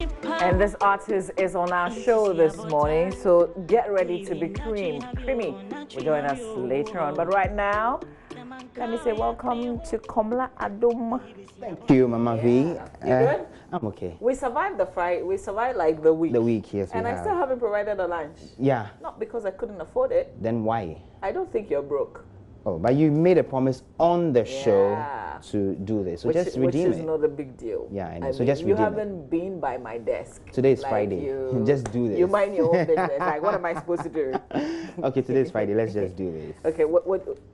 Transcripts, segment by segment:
And this artist is on our show this morning, so get ready to be creamed. Creamy will join us later on. But right now, let me say welcome to Komla Adum. Thank you, Mama V. You good? I'm okay. We survived the Friday. We survived like the week. The week, yes, and I still haven't provided a lunch. Yeah. Not because I couldn't afford it. Then why? I don't think you're broke. Oh, but you made a promise on the show to do this, so just redeem it. Which is not a big deal. Yeah, I know. I so mean, just redeem it. You haven't been by my desk. Today is Friday. Just do this. You mind your own business. Like, what am I supposed to do? Okay, today is Friday. Let's just do this. Okay,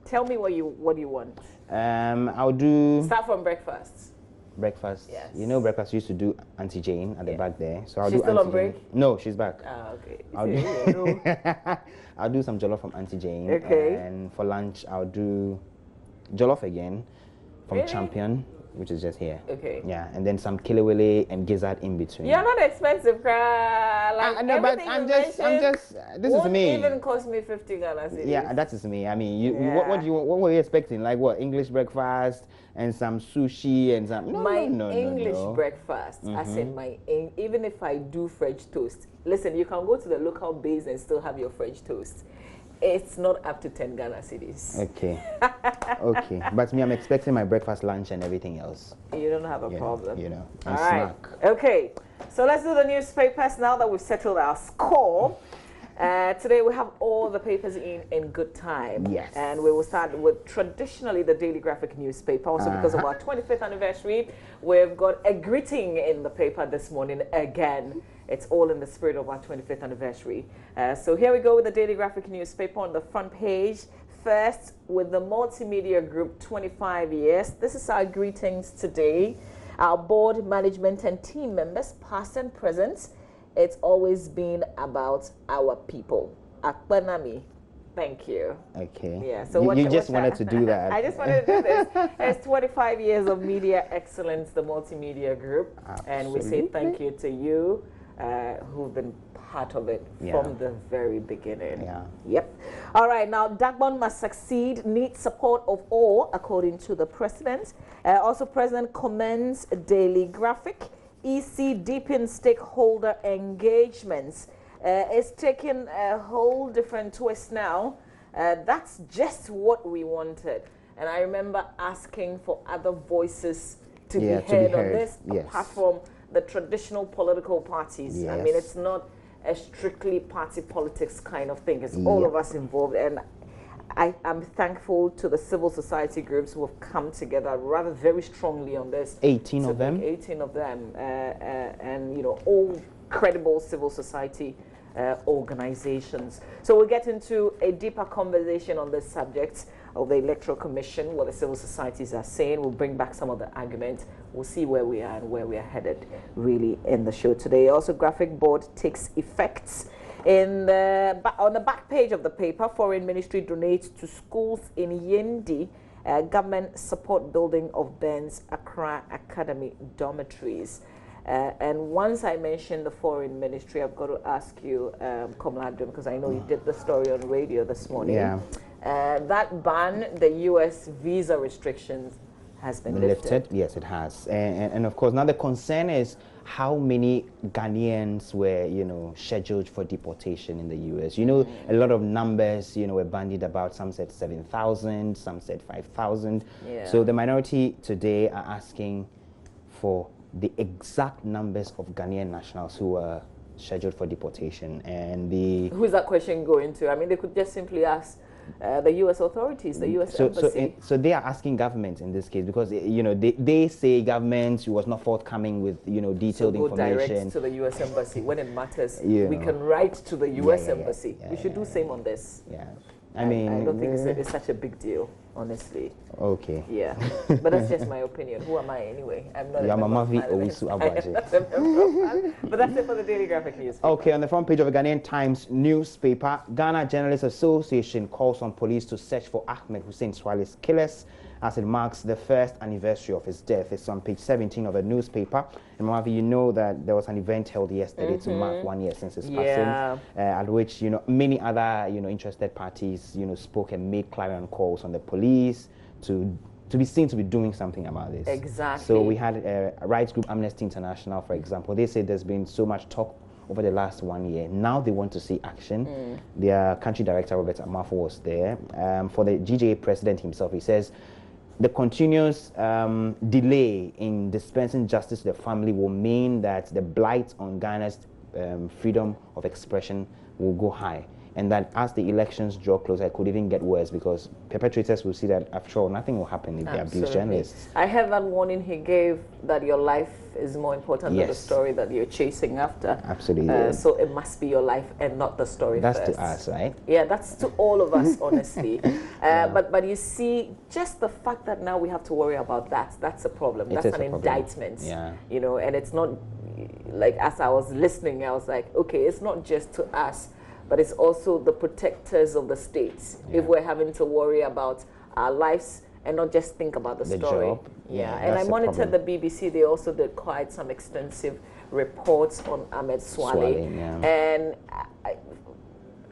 tell me what you want. I'll do. Start from breakfast. Breakfast. Yes. You know, breakfast used to do Auntie Jane at the back there. So I'll she's do. Still Auntie on break? Jane. No, she's back. Ah, okay. I'll do some jollof from Auntie Jane. Okay. And for lunch, I'll do jollof again from Champion, which is just here. Okay. Yeah, and then some kilewele and gizzard in between. You're not expensive, like no, but I'm just. This is me. Won't even cost me 50 Ghana cedis. Yeah, that is me. I mean, what do you? What were you expecting? Like what? English breakfast and some sushi and some. No, English breakfast. As in even if I do French toast. Listen, you can go to the local base and still have your French toast. It's not up to 10 Ghana cedis. Okay. Okay. But me, I'm expecting my breakfast, lunch, and everything else. You don't have a problem. You know. All snack. Right. Okay. So let's do the newspapers now that we've settled our score. Today we have all the papers in good time. Yes. And we will start with traditionally the Daily Graphic newspaper. Also because of our 25th anniversary, we've got a greeting in the paper this morning again. It's all in the spirit of our 25th anniversary. So here we go with the Daily Graphic newspaper on the front page. First, with the Multimedia Group 25 years. This is our greetings today. Our board, management, and team members, past and present. It's always been about our people. Akpanami. Thank you. Okay. Yeah. So you just wanted to do that. I just wanted to do this. It's 25 years of media excellence, the Multimedia Group. Absolutely. And we say thank you to you who've been part of it from the very beginning. Yeah. Yep. All right. Now, Dagbon must succeed, needs support of all, according to the president. Also, President commends Daily Graphic. EC deepens stakeholder engagements. It's taking a whole different twist now. That's just what we wanted. And I remember asking for other voices to be heard on this, apart from the traditional political parties. I mean, it's not a strictly party politics kind of thing. It's all of us involved. And I'm thankful to the civil society groups who have come together rather very strongly on this. 18 of them? 18 of them. And, you know, all credible civil society organizations. So we'll get into a deeper conversation on this subject of the Electoral Commission, what the civil societies are saying. We'll bring back some of the arguments. We'll see where we are and where we are headed really in the show today. Also, graphic board takes effects. On the back page of the paper, Foreign Ministry donates to schools in Yendi, government support building of Ben's Accra Academy dormitories. And once I mentioned the Foreign Ministry, I've got to ask you, Komladum, because I know you did the story on radio this morning. Yeah. That ban, the U.S. visa restrictions, has been lifted. Yes, it has. And of course, now the concern is how many Ghanaians were, you know, scheduled for deportation in the U.S. You know, a lot of numbers, you know, were bandied about. Some said 7,000, some said 5,000. Yeah. So the minority today are asking for the exact numbers of Ghanaian nationals who were scheduled for deportation. And who is that question going to? I mean, they could just simply ask the U.S. authorities, the U.S. embassy. So they are asking government in this case because, you know, they say government was not forthcoming with, you know, detailed information. Direct to the U.S. embassy when it matters. You we know. can write to the U.S. embassy. We should do same on this. Yeah. I mean, I don't think it's such a big deal, honestly. Okay. Yeah, but that's just my opinion. Who am I anyway? I'm not. Yeah, Mama V But that's it for the Daily Graphic News. Okay, on the front page of the Ghanaian Times newspaper, Ghana Journalists Association calls on police to search for Ahmed Hussein Swale's killers as it marks the first anniversary of his death. It's on page 17 of the newspaper. And Mama, you know that there was an event held yesterday to mark 1 year since his passing, at which, you know, many other, you know, interested parties, you know, spoke and made clarion calls on the police to to be seen to be doing something about this. Exactly. So we had a rights group, Amnesty International, for example. They said there's been so much talk over the last 1 year. Now they want to see action. Their country director, Robert Amafo, was there. For the GJA president himself, he says the continuous delay in dispensing justice to the family will mean that the blight on Ghana's freedom of expression will go high. And that as the elections draw closer, it could even get worse because perpetrators will see that after all, nothing will happen if they abuse journalists. I heard that warning he gave that your life is more important than the story that you're chasing after. Absolutely. So it must be your life and not the story that's first. That's to us, right? Yeah, that's to all of us, honestly. But you see, just the fact that now we have to worry about that's a problem. That's an indictment. Yeah. You know, and it's not, like, as I was listening, I was like, okay, it's not just to us, but it's also the protectors of the states. If we're having to worry about our lives and not just think about the story. Job. And I monitored the BBC. They also did quite some extensive reports on Ahmed Swale. And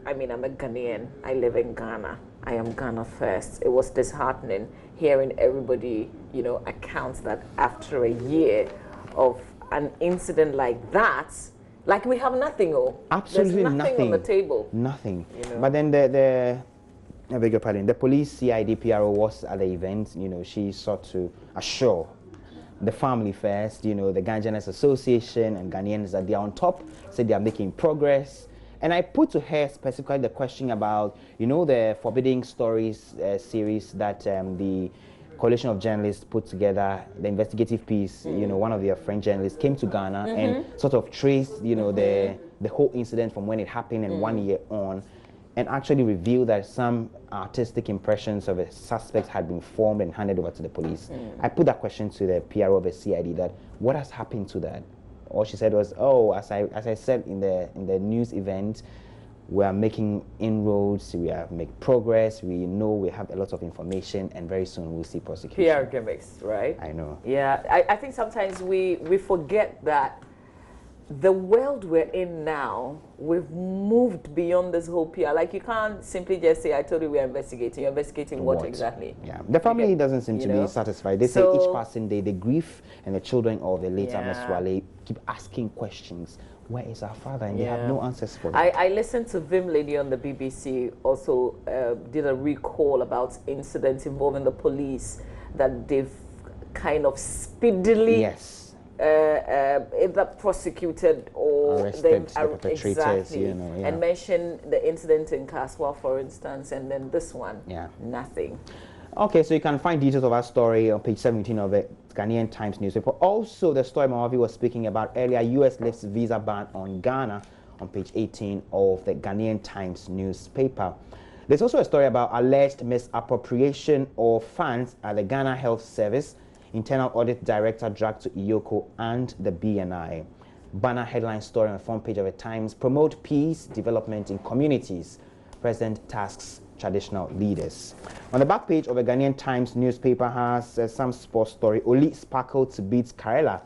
I mean, I'm a Ghanaian. I live in Ghana. I am Ghana first. It was disheartening hearing everybody, you know, account that after a year of an incident like that, like we have nothing, absolutely there's nothing on the table. Nothing. You know? But then I beg your pardon, the police CID PRO was at the event. You know, she sought to assure the family first, you know, the Ghana Journalists Association and Ghanaians that they are on top, said they are making progress. And I put to her specifically the question about, you know, the Forbidden Stories series that the coalition of journalists put together, the investigative piece. You know, one of their French journalists came to Ghana and sort of traced, you know, the whole incident from when it happened and 1 year on, and actually revealed that some artistic impressions of a suspect had been formed and handed over to the police. I put that question to the PRO of the CID, that what has happened to that? All she said was, oh, as I said in the news event, we are making inroads, we are making progress, we know we have a lot of information, and very soon we'll see prosecution. PR gimmicks, right? I know. Yeah, I think sometimes we forget that the world we're in now, we've moved beyond this whole PR. Like, you can't simply just say, I told you we're investigating. You're investigating what exactly? Yeah, the family doesn't seem to be satisfied. They say each person, the grief and the children of the late Ahmed Swale keep asking questions. Where is our father? And they have no answers for them. I listened to Vim Lady on the BBC, also did a recall about incidents involving the police that they've kind of speedily either prosecuted or arrested the perpetrators, you know, and mentioned the incident in Kaswa, for instance, and then this one, nothing. Okay, so you can find details of our story on page 17 of the Ghanaian Times newspaper. Also, the story Mamavi was speaking about earlier, U.S. lifts visa ban on Ghana, on page 18 of the Ghanaian Times newspaper. There's also a story about alleged misappropriation of funds at the Ghana Health Service. Internal Audit Director dragged to Iyoko and the BNI. Banner headline story on the front page of the Times: promote peace development in communities. President tasks traditional leaders. On the back page of the Ghanaian Times newspaper has some sports story. Oli sparkled to beat Karela.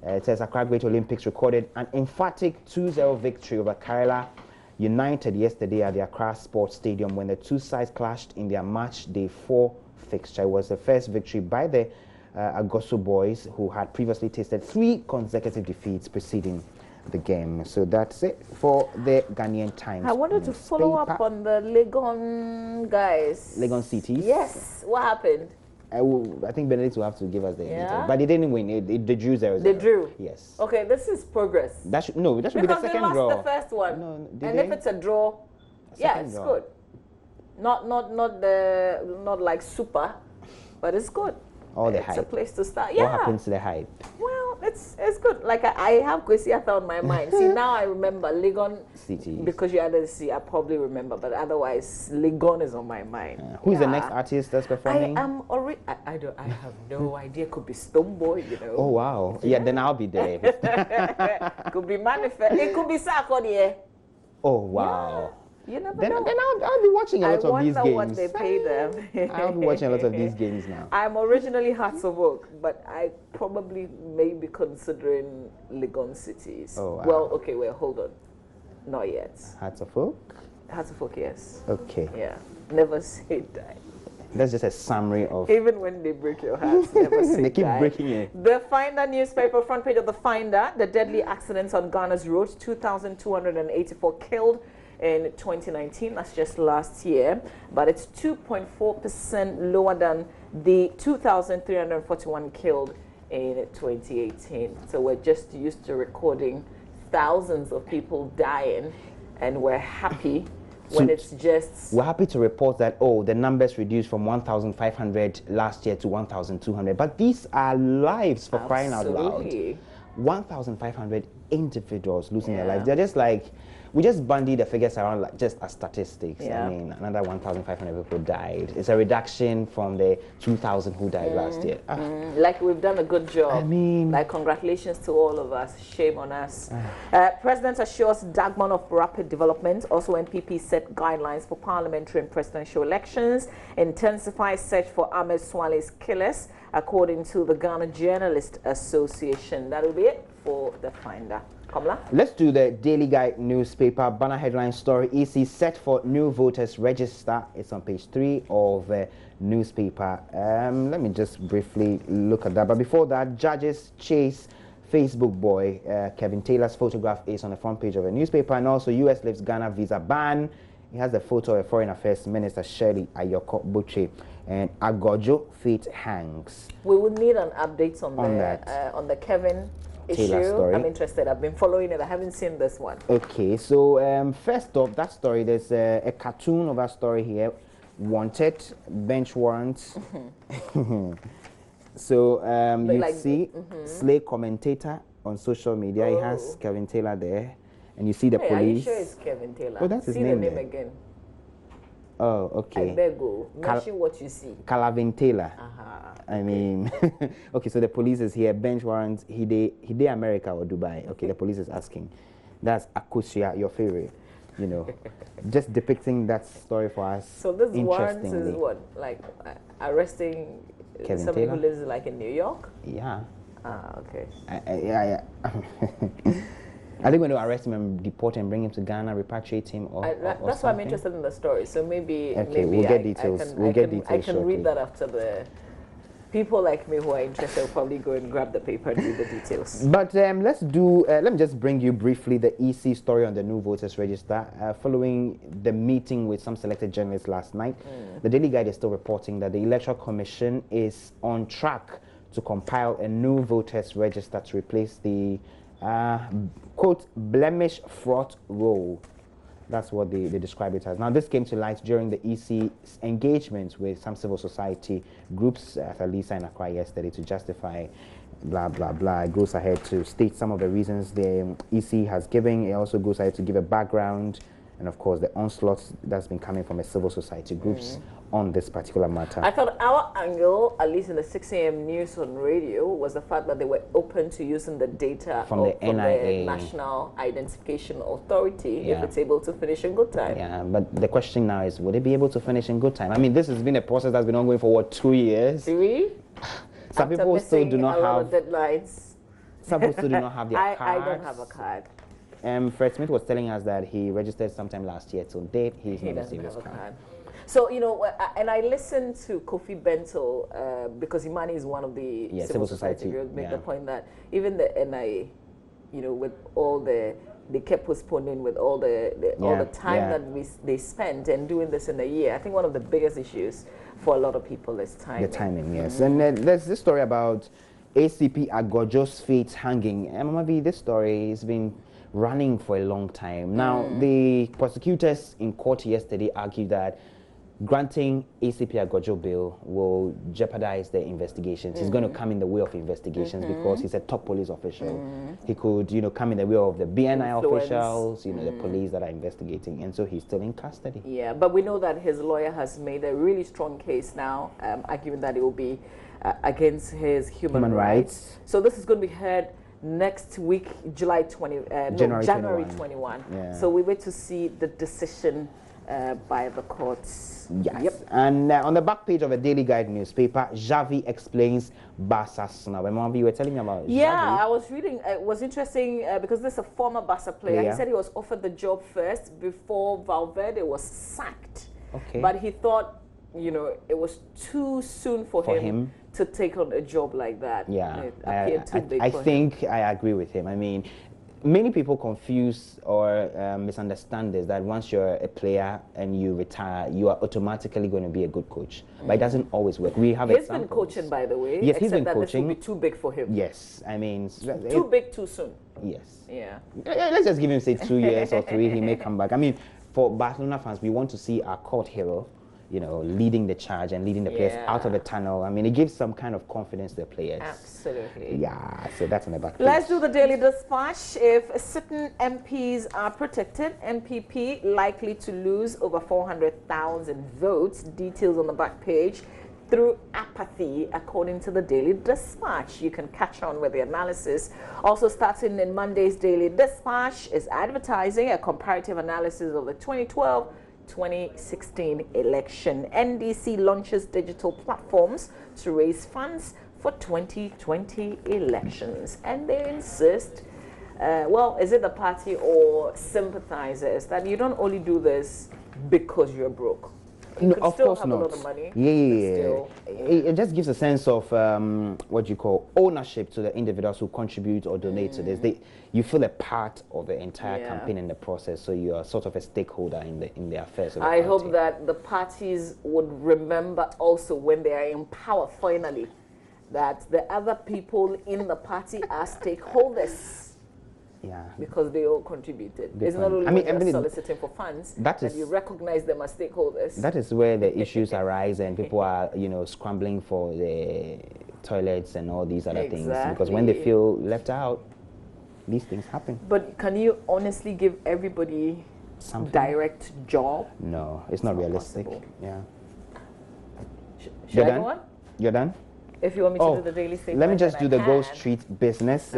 It says Accra Great Olympics recorded an emphatic 2-0 victory over Karela United yesterday at the Accra Sports Stadium when the two sides clashed in their match day 4 fixture. It was the first victory by the Agoso boys, who had previously tasted 3 consecutive defeats preceding the game. So that's it for the Ghanaian Times. I wanted to follow up on the Legon guys. Legon Cities? Yes. What happened? I think Benedict will have to give us the details. But they didn't win. They drew 0-0. They drew? Yes. Okay, this is progress. That should be the second draw. Because they lost the first one. No, and if it's a draw, it's draw. good. Not like super, but it's good. All the hype. It's a place to start. What happens to the hype? Well, it's good. Like I have Kwesiata on my mind. See, now I remember Legon City. Because you added C, I probably remember, but otherwise Legon is on my mind. Who's the next artist that's performing? I am already. I have no idea. Could be Stoneboy, you know. Oh wow. Yeah, then I'll be there. Could be Manifest. It could be Sarkodie. Oh wow. You never know. Then I'll be watching a lot of these games. I wonder what they pay them. I'll be watching a lot of these games now. I'm originally Hearts of Oak, but I probably may be considering Legon Cities. Oh, wow. Well, okay, hold on. Not yet. Hearts of Oak? Hearts of Oak, yes. Okay. Yeah. Never say die. That's just a summary of. Even when they break your heart, never say They keep die. breaking it. The Finder newspaper, front page of the Finder, the deadly accidents on Ghana's roads, 2,284 killed in 2019. That's just last year, but it's 2.4% lower than the 2,341 killed in 2018. So we're just used to recording thousands of people dying, and we're happy when it's just... We're happy to report that, oh, the numbers reduced from 1,500 last year to 1,200. But these are lives, for crying out loud. 1,500 individuals losing their lives. They're just like, we just bandy the figures around like just as statistics. I mean, another 1,500 people died. It's a reduction from the 2,000 who died last year. Like, we've done a good job. I mean, like, congratulations to all of us. Shame on us. President assures Dagmon of rapid development. Also, NPP set guidelines for parliamentary and presidential elections. Intensifies search for Ahmed Swale's killers, according to the Ghana Journalist Association. That'll be it for the Finder. Kamala? Let's do the Daily Guide newspaper banner headline story. EC set for new voters register. It's on page 3 of the newspaper. Let me just briefly look at that. But before that, judges chase Facebook boy. Kevin Taylor's photograph is on the front page of the newspaper. And also, U.S. lifts Ghana visa ban. It has the photo of Foreign Affairs Minister Shirley Ayoko Butchie. And Agojo fate hangs. We would need an update on the Kevin issue. Story. I'm interested. I've been following it. I haven't seen this one. Okay, so first up, that story, there's a cartoon of that story here. Wanted, bench warrants. So you like, see Slay commentator on social media. He has Kevin Taylor there. And you see the police. Are you sure it's Kevin Taylor? Oh, that's his name. See the name there. again. Oh, okay. I beg you. Mention what you see. Calavin Taylor. I mean, okay, so the police is here, bench warrants, he dey America or Dubai. Okay, the police is asking. That's Akosia, your favorite, you know, just depicting that story for us. So this warrant is what, like arresting Kevin somebody Taylor? who lives like in New York? Yeah. Okay. Yeah. Are they going to arrest him and deport him, bring him to Ghana, repatriate him, or that's why I'm interested in the story. So maybe we'll get details. I can read that after the. People like me who are interested will probably go and grab the paper and read the details. But let me just bring you briefly the EC story on the new voters register. Following the meeting with some selected journalists last night, the Daily Guide is still reporting that the Electoral Commission is on track to compile a new voters register to replace the, quote, blemish-fraught roll. That's what they describe it as. Now, this came to light during the EC's engagement with some civil society groups at Lisa and Accra yesterday to justify blah, blah, blah. It goes ahead to state some of the reasons the EC has given. It also goes ahead to give a background and, of course, the onslaught that's been coming from the civil society groups on this particular matter. I thought our angle, at least in the 6 a.m. news on radio, was the fact that they were open to using the data from the NIA, the National Identification Authority, if it's able to finish in good time. Yeah, but the question now is, would it be able to finish in good time? I mean, this has been a process that's been ongoing for, what, 2 years? 3? Some people still do not have deadlines. Some people still do not have their cards. I don't have a card. Fred Smith was telling us that he registered sometime last year. To date, he not received his card. So, you know, and I listened to Kofi Bento because Imani is one of the civil society groups, make the point that even the NIA, you know, with all they kept postponing with all the time that they spent and doing this in a year. I think one of the biggest issues for a lot of people is timing. The timing, yes. And there's this story about ACP Agojo's fate hanging. Mama V, this story has been running for a long time. Now, the prosecutors in court yesterday argued that granting ACP Agojo bail will jeopardize the investigations. He's going to come in the way of investigations because he's a top police official. He could, you know, come in the way of the BNI officials, you know, the police that are investigating, and so he's still in custody. Yeah, but we know that his lawyer has made a really strong case now, arguing that it will be against his human rights. So this is going to be heard next week, January 21. Yeah. So we wait to see the decision by the courts. Yes. Yep. And on the back page of a Daily Guide newspaper, Javi explains Barca snub. And you were telling me about Javi. I was reading. It was interesting because this is a former Barca player. He said he was offered the job first before Valverde was sacked. Okay. But he thought you know, it was too soon for him to take on a job like that. Yeah, It appeared too big I for think him. I agree with him. I mean, many people confuse or misunderstand this, that once you're a player and you retire, you are automatically going to be a good coach. But it doesn't always work. We have He's been coaching, by the way. Yes, he's been that coaching. This will be too big for him. Yes, I mean, too big too soon. Yes. Yeah. Let's just give him, say, 2 years or 3. He may come back. I mean, for Barcelona fans, we want to see our cult hero, you know, leading the charge and leading the players out of the tunnel. I mean, it gives some kind of confidence to the players. Absolutely. Yeah, so that's on the back page. Let's do the Daily Dispatch. If certain MPs are protected, NPP likely to lose over 400,000 votes. Details on the back page. Through apathy, according to the Daily Dispatch. You can catch on with the analysis. Also starting in Monday's Daily Dispatch is advertising a comparative analysis of the 2016 election. NDC launches digital platforms to raise funds for 2020 elections. And they insist, well, is it the party or sympathizers, that you don't only do this because you're broke? You of still course have not. a lot of money. Yeah. It just gives a sense of what you call ownership to the individuals who contribute or donate to this. You feel a part of the entire campaign and the process, so you are sort of a stakeholder in the affairs of the I party. hope that the parties would remember also, when they are in power finally, that the other people in the party are stakeholders. Yeah. Because they all contributed. It's not only when you're soliciting for funds that you recognize them as stakeholders. That is where the issues arise, and people are, you know, scrambling for the toilets and all these other things. Because when they feel left out, these things happen. But can you honestly give everybody some direct job? No, it's not realistic. Possible. Yeah. Should I go on? You're done? If you want me to do the daily statement, let me just do the Gold Street business.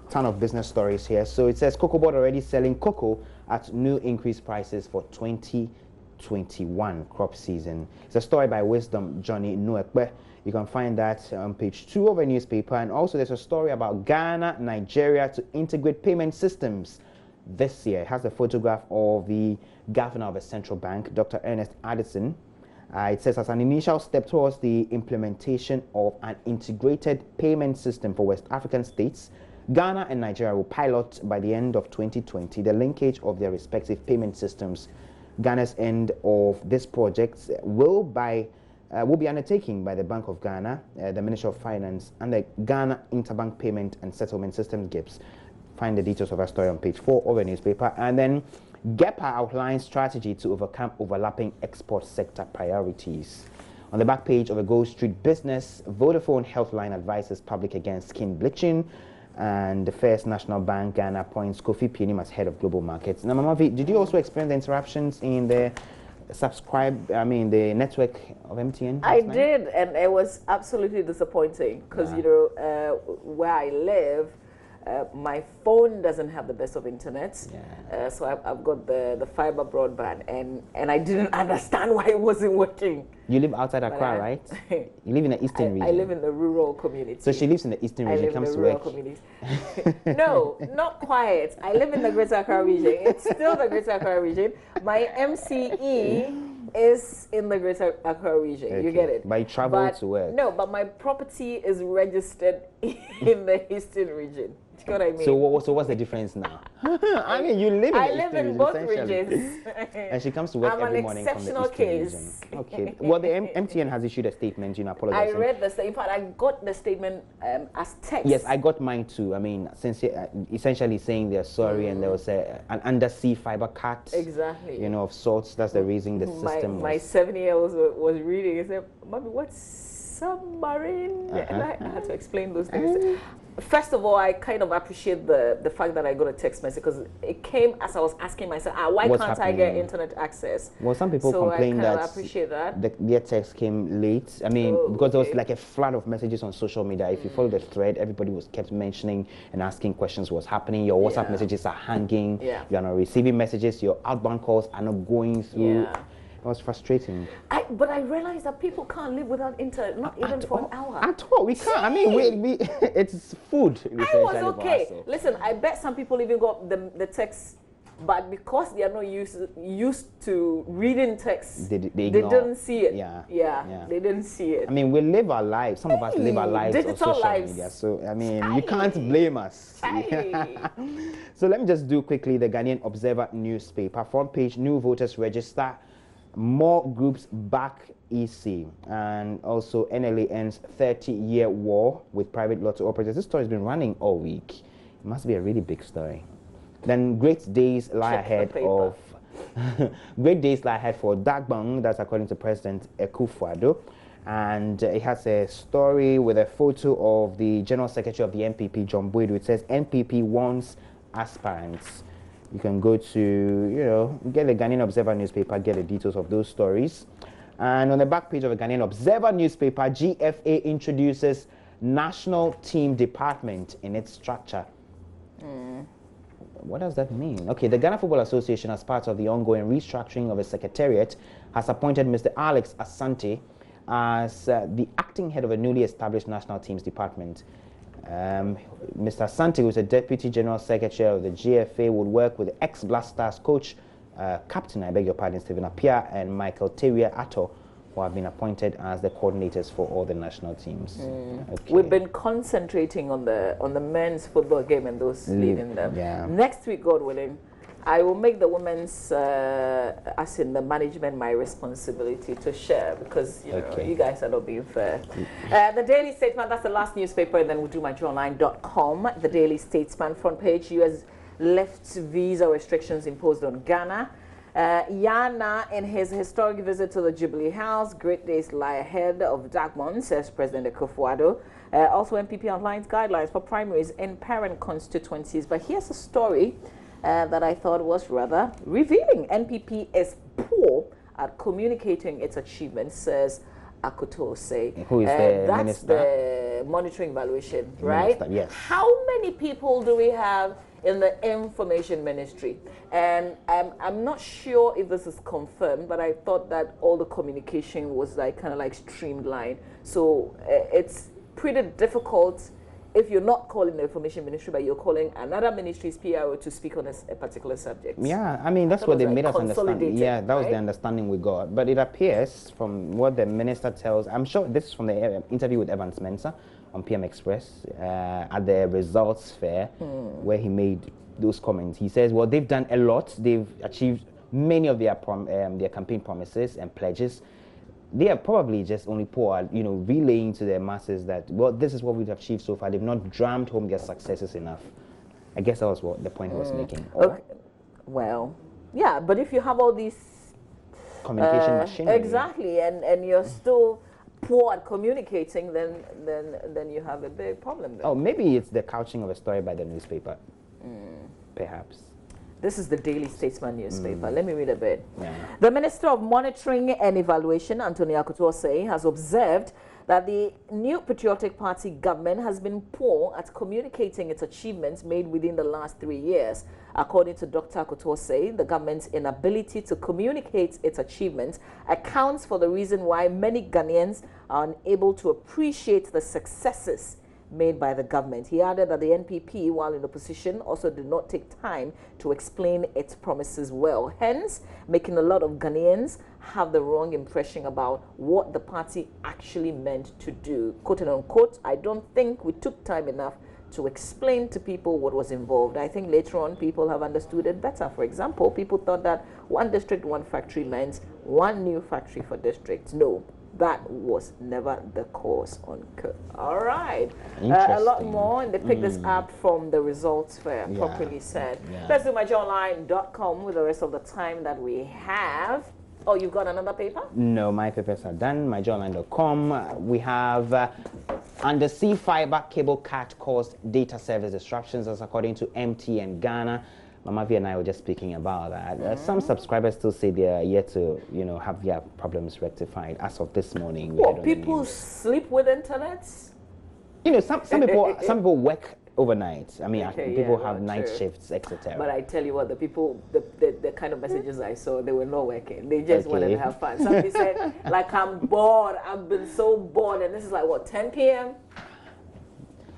Ton of business stories here. So it says Cocoa Board already selling cocoa at new increased prices for 2021 crop season. It's a story by Wisdom Johnny Nuekwe. You can find that on page 2 of a newspaper. And also there's a story about Ghana, Nigeria to integrate payment systems this year. It has a photograph of the governor of the central bank, Dr. Ernest Addison. It says, as an initial step towards the implementation of an integrated payment system for West African states, Ghana and Nigeria will pilot by the end of 2020 the linkage of their respective payment systems. Ghana's end of this project will be undertaken by the Bank of Ghana, the Ministry of Finance, and the Ghana Interbank Payment and Settlement System (GIPS). Find the details of our story on page 4 of the newspaper. And then GEPA outlines strategy to overcome overlapping export sector priorities. On the back page of a Gold Street business, Vodafone Healthline advises public against skin bleaching, and the First National Bank Ghana appoints Kofi Pienim as head of global markets. Now, Mama V, did you also experience the interruptions in the the network of MTN? I did, and it was absolutely disappointing because, you know, where I live, my phone doesn't have the best of internet, so I've got the fiber broadband, and I didn't understand why it wasn't working. You live outside Accra, right? You live in the eastern region. I live in the rural community. So she lives in the eastern region. I live in the rural community. No, not quite. I live in the Greater Accra region. It's still the Greater Accra region. My MCE is in the Greater Accra region. Okay. You get it? But you travel to work. No, but my property is registered in the eastern region. Do you know what I mean? So what's the difference now? I mean, you live in the eastern region, both regions. And she comes to work every morning from the eastern region. Okay. Well, the MTN has issued a statement, you know, apologizing. I read the statement. In fact, I got the statement as text. Yes, I got mine too. I mean, since essentially saying they're sorry, and there was an undersea fiber cut. Exactly. You know, of sorts. That's the reason the system my 7-year-old was reading. He said, "Mommy, what's submarine?" And I had to explain those things. First of all, I kind of appreciate the fact that I got a text message, because it came as I was asking myself, why can't I get internet access? Well, some people complain that, appreciate that. Their text came late. I mean, because there was like a flood of messages on social media. If you follow the thread, everybody was kept mentioning and asking questions what's happening. Your WhatsApp messages are hanging. You are not receiving messages. Your outbound calls are not going through. It was frustrating. But I realized that people can't live without internet, not even for an hour. At all, we can't. I mean, we it's food. I was okay. Listen, I bet some people even got the text but because they are not used to reading text, they didn't see it. Yeah, they didn't see it. I mean, we live our lives. Some of us live our lives on digital social lives. media. So, I mean, you can't blame us. So let me just do quickly the Ghanaian Observer newspaper. Front page, new voters register. More groups back EC. And also NLA ends 30-year war with private lottery operators. This story has been running all week. It must be a really big story. Then great days lie ahead of great days lie ahead for Dagbang. That's according to President Akufo-Addo. And it has a story with a photo of the General Secretary of the NPP, John Boyd. It says NPP wants aspirants. You can go to, get the Ghanaian Observer newspaper, get the details of those stories. And on the back page of the Ghanaian Observer newspaper, GFA introduces National Team Department in its structure. What does that mean? Okay, the Ghana Football Association, as part of the ongoing restructuring of its secretariat, has appointed Mr. Alex Asante as the acting head of a newly established National Teams Department. Mr. Asante, who is a Deputy General Secretary of the GFA, would work with ex-Black Stars coach, captain, I beg your pardon, Stephen Appiah, and Michael Teria Atto, who have been appointed as the coordinators for all the national teams. Okay. We've been concentrating on the men's football game and those leading them. Yeah. Next week, God willing, I will make the women's, as in the management, my responsibility to share, because you guys are not being fair. The Daily Statesman, that's the last newspaper, and then we'll do myJoyOnline.com. The Daily Statesman front page, U.S. lifts visa restrictions imposed on Ghana. Yana, in his historic visit to the Jubilee House, great days lie ahead of Dagbon, says President Akufo-Addo. Also, NPP outlines guidelines for primaries in parent constituencies. But here's a story that I thought was rather revealing. NPP is poor at communicating its achievements, says Akutose. Who is the that's minister? The monitoring evaluation, right? Minister, yes. How many people do we have in the information ministry? And I'm not sure if this is confirmed, but I thought that all the communication was kind of streamlined. So it's pretty difficult if you're not calling the information ministry, but you're calling another ministry's PRO to speak on a particular subject. Yeah, I mean, that's what they made us understand. Yeah, that was the understanding we got. But it appears from what the minister tells, I'm sure this is from the interview with Evans Mensah on PM Express at the results fair, where he made those comments. He says, well, they've done a lot. They've achieved many of their campaign promises and pledges. They are probably just only poor at, relaying to their masses that, well, this is what we've achieved so far. They've not drummed home their successes enough. I guess that was what the point he was making. Okay. Well, yeah, but if you have all these communication machinery. Exactly, and you're still poor at communicating, then you have a big problem there. Oh, maybe it's the couching of a story by the newspaper. Perhaps. This is the Daily Statesman newspaper. Let me read a bit. Yeah. The Minister of Monitoring and Evaluation, Anthony Akutose, has observed that the new Patriotic Party government has been poor at communicating its achievements made within the last 3 years. According to Dr. Akutose, the government's inability to communicate its achievements accounts for the reason why many Ghanaians are unable to appreciate the successes made by the government. He added that the NPP, while in opposition, also did not take time to explain its promises well, hence making a lot of Ghanaians have the wrong impression about what the party actually meant to do. Quote and unquote, I don't think we took time enough to explain to people what was involved. I think later on people have understood it better. For example, people thought that one district, one factory meant one new factory for districts. No. That was never the cause on Cook. All right. A lot more, and they picked this up from the results fair, properly said. Yeah. Let's do myJoyOnline.com with the rest of the time that we have. Oh, you've got another paper? No, my papers are done. MyJoyOnline.com. We have undersea fiber cable cut caused data service disruptions, as according to MTN Ghana. Mama V and I were just speaking about that. Some subscribers still say they are yet to, have their problems rectified. As of this morning, what, people sleep with internet? Some people work overnight. I mean, people have night shifts, etc. But I tell you what, the kind of messages I saw, they were not working. They just wanted to have fun. Somebody said, I'm bored. I've been so bored, and this is 10 p.m.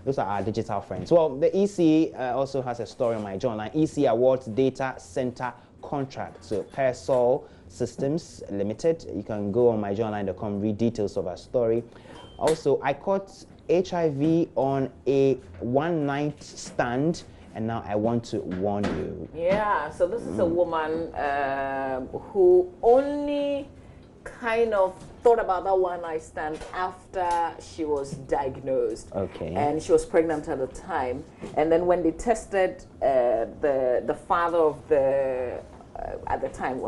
Those are our digital friends. Well, the EC also has a story on my journal. EC awards data center contract to Persol Systems Limited. You can go on myjournal.com, read details of our story. Also, I caught HIV on a one-night stand, and now I want to warn you. Yeah, so this is a woman who only kind of thought about that one-night stand after she was diagnosed. Okay. And she was pregnant at the time. And then when they tested the father of the, at the time,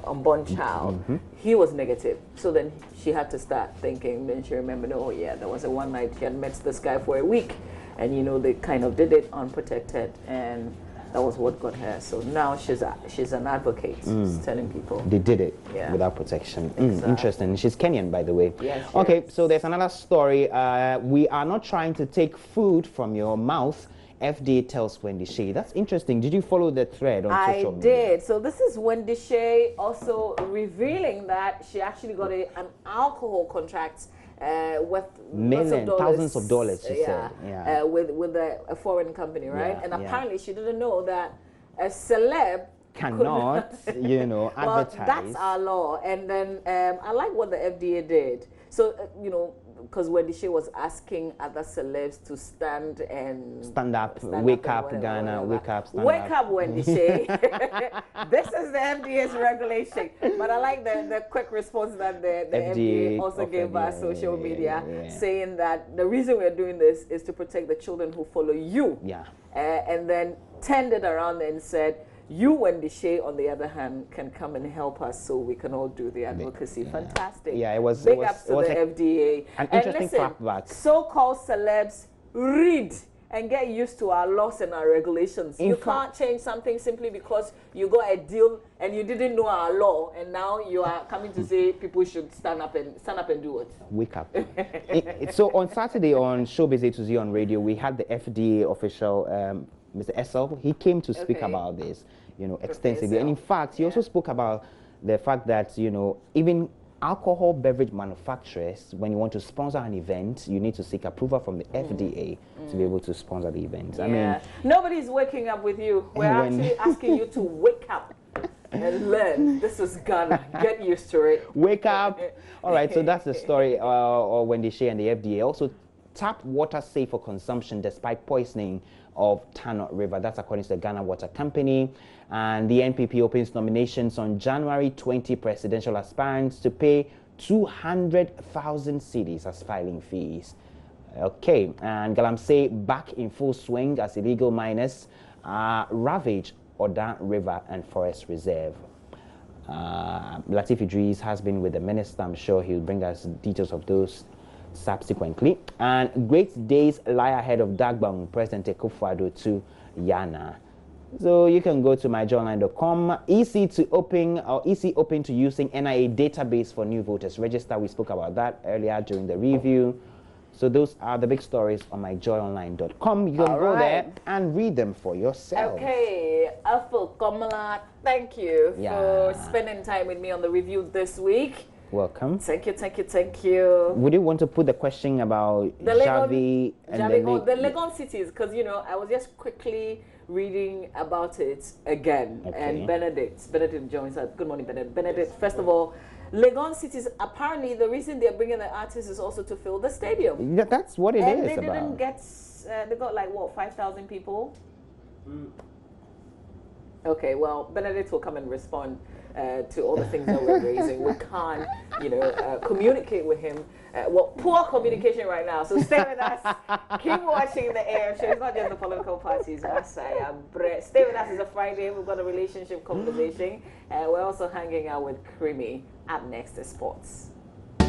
unborn child, he was negative. So then she had to start thinking, then she remembered, oh yeah, there was a one night she had met this guy for a week. And you know, they kind of did it unprotected, and that was what got her. So now she's an advocate, she's telling people they did it without protection. Exactly. Interesting. She's Kenyan, by the way. Yes, okay, yes. so there's another story. We are not trying to take food from your mouth. FDA tells Wendy Shea. That's interesting. Did you follow the thread on social media? I did. So this is Wendy Shea also revealing that she actually got an alcohol contract worth Millions, lots of dollars, thousands of dollars, she said. Yeah. With a foreign company, right? Yeah, and yeah. apparently she didn't know that a celeb cannot, you know, well, advertise. that's our law. And then I like what the FDA did. So, you know, because Wendy Shea was asking other celebs to stand up, wake up, whatever, Ghana, whatever. wake up, stand Wake up, Wendy Shea. This is the FDA's regulation. But I like the quick response that the FDA also gave via social media, saying that the reason we're doing this is to protect the children who follow you. Yeah. And then turned it around and said, you, Wendy Shea, on the other hand, can come and help us so we can all do the advocacy. Yeah. Fantastic. Yeah, it was Big ups to the FDA. An interesting clapback. So-called celebs, read and get used to our laws and our regulations. You can't change something simply because you got a deal and you didn't know our law, and now you are coming to say people should stand up and do it. Wake up. So on Saturday on Showbiz A to Z on radio, we had the FDA official, Mr. Essel. He came to speak about this, you know, extensively. And in fact, he also spoke about the fact that, you know, even alcohol beverage manufacturers, when you want to sponsor an event, you need to seek approval from the FDA to be able to sponsor the event. I mean, nobody's waking up with you. We're actually asking you to wake up and learn. This is Ghana. Get used to it. Wake up. All right, so that's the story of Wendy Shea and the FDA. Also, tap water safe for consumption despite poisoning of Tanot River. That's according to the Ghana Water Company. And the NPP opens nominations on January 20 presidential aspirants to pay 200,000 cedis as filing fees. Okay, and Galamsey back in full swing as illegal miners ravage Odan River and Forest Reserve. Latif Idris has been with the minister. I'm sure he'll bring us details of those subsequently. And great days lie ahead of Dagbang President Akufo-Addo to Yana. So you can go to myjournal.com. EC open to using NIA database for new voters register. We spoke about that earlier during the review. So those are the big stories on myjoyonline.com. You can go there and read them for yourself. Okay, Afo Kamala, thank you for spending time with me on the review this week. Welcome. Thank you, thank you, thank you. Would you want to put the question about Javi and the Legon cities? Because, you know, I was just quickly reading about it again. Okay. And Benedict joins us. Good morning, Benedict. Benedict, first of all, Legon cities, apparently the reason they're bringing the artists is also to fill the stadium. That's what it is. And they didn't get, they got like, what, 5,000 people? Okay, well, Benedict will come and respond to all the things that we're raising. We can't, you know, communicate with him. Well, poor communication right now. So stay with us. Keep watching the AM show. It's not just the political parties. Stay with us. It's a Friday. We've got a relationship conversation. We're also hanging out with Creamy. Up next is sports.